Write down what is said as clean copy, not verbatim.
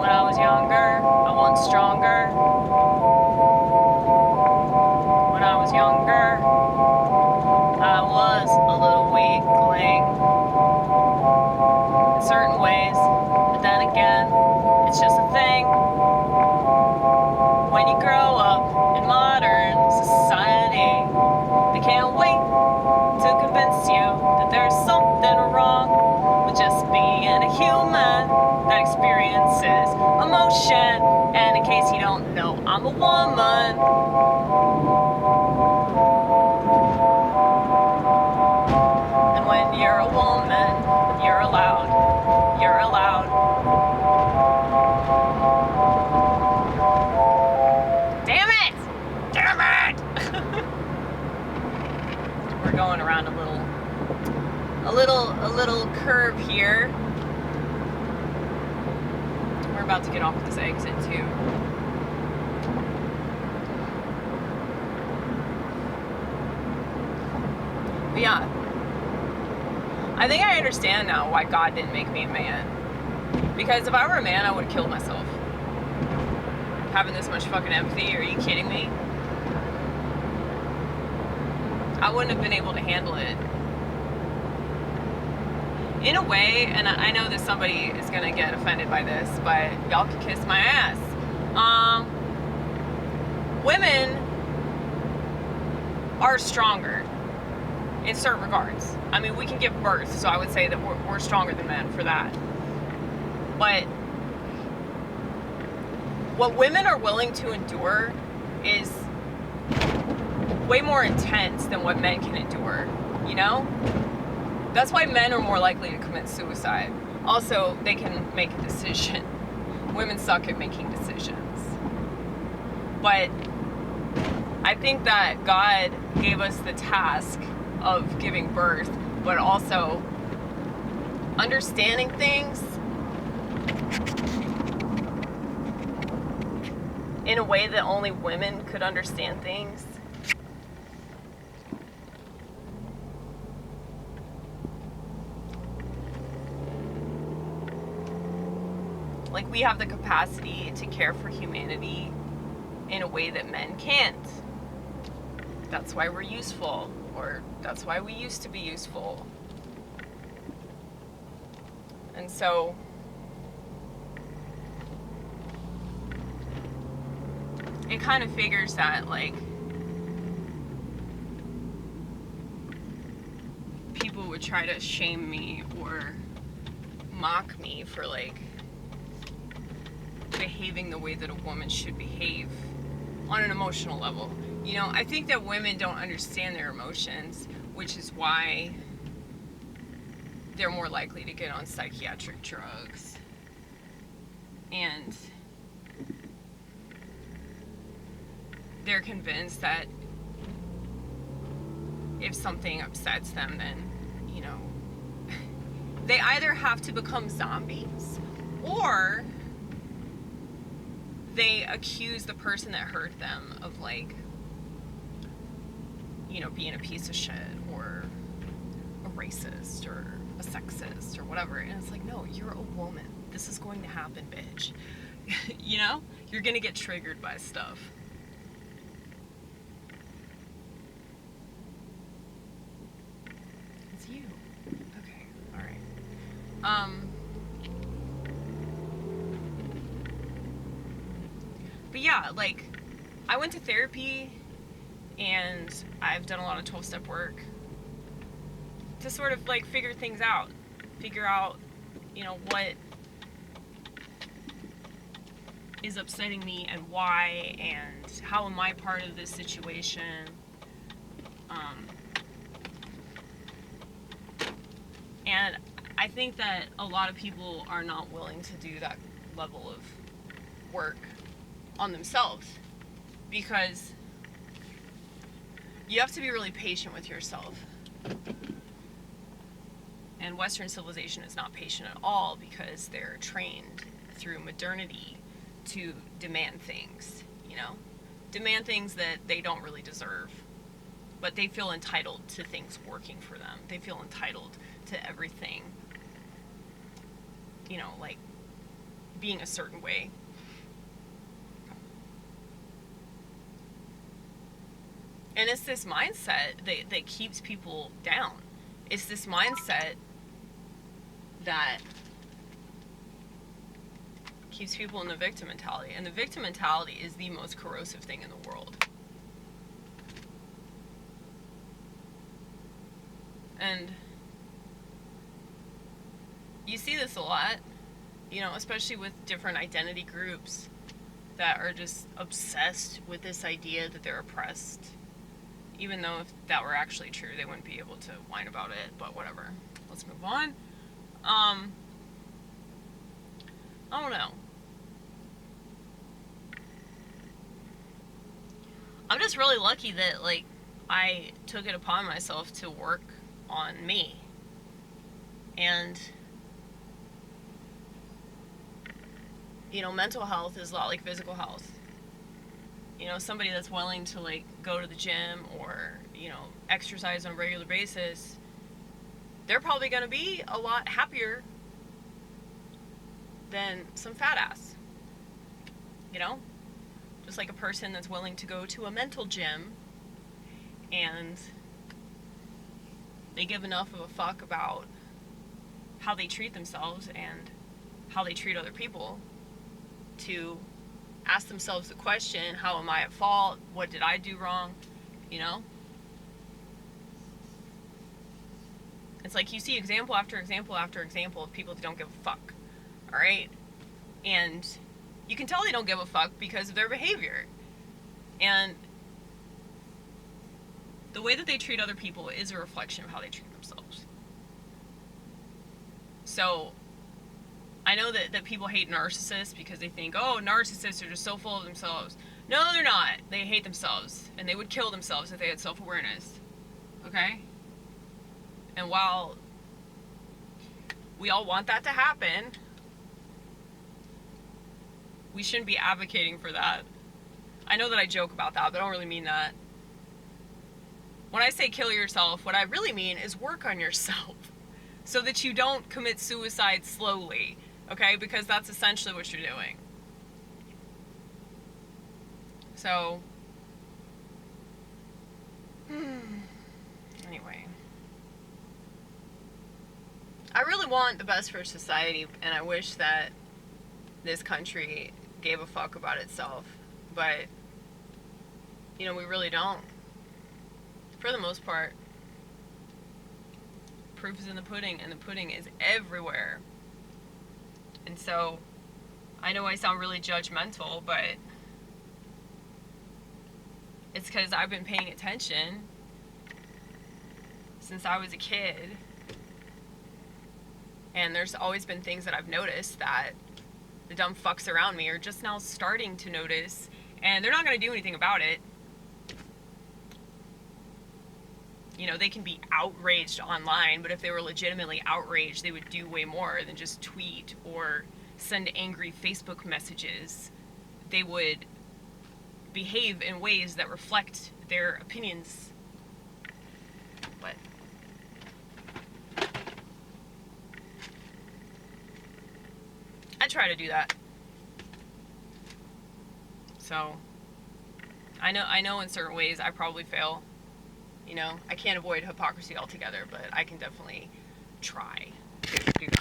When I was younger, I want stronger. When I was younger, I was a little weakling in certain ways, but then again, it's just a thing. When you grow up in modern society, they can't wait to convince you that there's something wrong with just being a human that experiences emotion. And in case you don't know, I'm a woman. And when you're a woman, you're allowed. You're allowed. Damn it! Damn it! We're going around a little curve here. We're about to get off at this exit too. But yeah, I think I understand now why God didn't make me a man. Because if I were a man, I would have killed myself. Having this much fucking empathy, are you kidding me? I wouldn't have been able to handle it. In a way, and I know that somebody is going to get offended by this, but y'all can kiss my ass. Women are stronger in certain regards. I mean, we can give birth, so I would say that we're stronger than men for that. But what women are willing to endure is way more intense than what men can endure, you know? That's why men are more likely to commit suicide. Also, they can make a decision. Women suck at making decisions. But I think that God gave us the task of giving birth, but also understanding things in a way that only women could understand things. Like, we have the capacity to care for humanity in a way that men can't. That's why we're useful, or that's why we used to be useful. And so it kind of figures that, like, people would try to shame me or mock me for, like, behaving the way that a woman should behave on an emotional level. You know, I think that women don't understand their emotions, which is why they're more likely to get on psychiatric drugs. And they're convinced that if something upsets them, then, you know, they either have to become zombies, or they accuse the person that hurt them of, like, you know, being a piece of shit, or a racist, or a sexist, or whatever. And it's like, no, you're a woman. This is going to happen, bitch. You know? You're gonna get triggered by stuff. It's you. Okay, alright. But yeah, like, I went to therapy, and I've done a lot of 12-step work to sort of, like, figure things out. Figure out, you know, what is upsetting me and why, and how am I part of this situation. And I think that a lot of people are not willing to do that level of work on themselves, because you have to be really patient with yourself. And Western civilization is not patient at all, because they're trained through modernity to demand things, you know? Demand things that they don't really deserve. But they feel entitled to things working for them. They feel entitled to everything you know, like being a certain way. And it's this mindset that keeps people down. It's this mindset that keeps people in the victim mentality. And the victim mentality is the most corrosive thing in the world. And you see this a lot, you know, especially with different identity groups that are just obsessed with this idea that they're oppressed. Even though if that were actually true, they wouldn't be able to whine about it, but whatever. Let's move on. I don't know. I'm just really lucky that, like, I took it upon myself to work on me. And, you know, mental health is a lot like physical health. You know, somebody that's willing to, like, go to the gym or, you know, exercise on a regular basis, they're probably going to be a lot happier than some fat ass. You know? Just like a person that's willing to go to a mental gym and they give enough of a fuck about how they treat themselves and how they treat other people to ask themselves the question, how am I at fault? What did I do wrong? You know? It's like you see example after example after example of people that don't give a fuck. Alright? And you can tell they don't give a fuck because of their behavior. And the way that they treat other people is a reflection of how they treat themselves. So, I know that people hate narcissists because they think, oh, narcissists are just so full of themselves. No, they're not. They hate themselves. And they would kill themselves if they had self-awareness. Okay? And while we all want that to happen, we shouldn't be advocating for that. I know that I joke about that, but I don't really mean that. When I say kill yourself, what I really mean is work on yourself so that you don't commit suicide slowly, okay? Because that's essentially what you're doing. So, anyway. I really want the best for society, and I wish that this country gave a fuck about itself, but, you know, we really don't. For the most part. Proof is in the pudding, and the pudding is everywhere. And so, I know I sound really judgmental, but it's because I've been paying attention since I was a kid. And there's always been things that I've noticed that the dumb fucks around me are just now starting to notice, and they're not going to do anything about it. You know, they can be outraged online, but if they were legitimately outraged, they would do way more than just tweet or send angry Facebook messages. They would behave in ways that reflect their opinions. But I try to do that. So I know in certain ways I probably fail. You know, I can't avoid hypocrisy altogether, but I can definitely try to do that.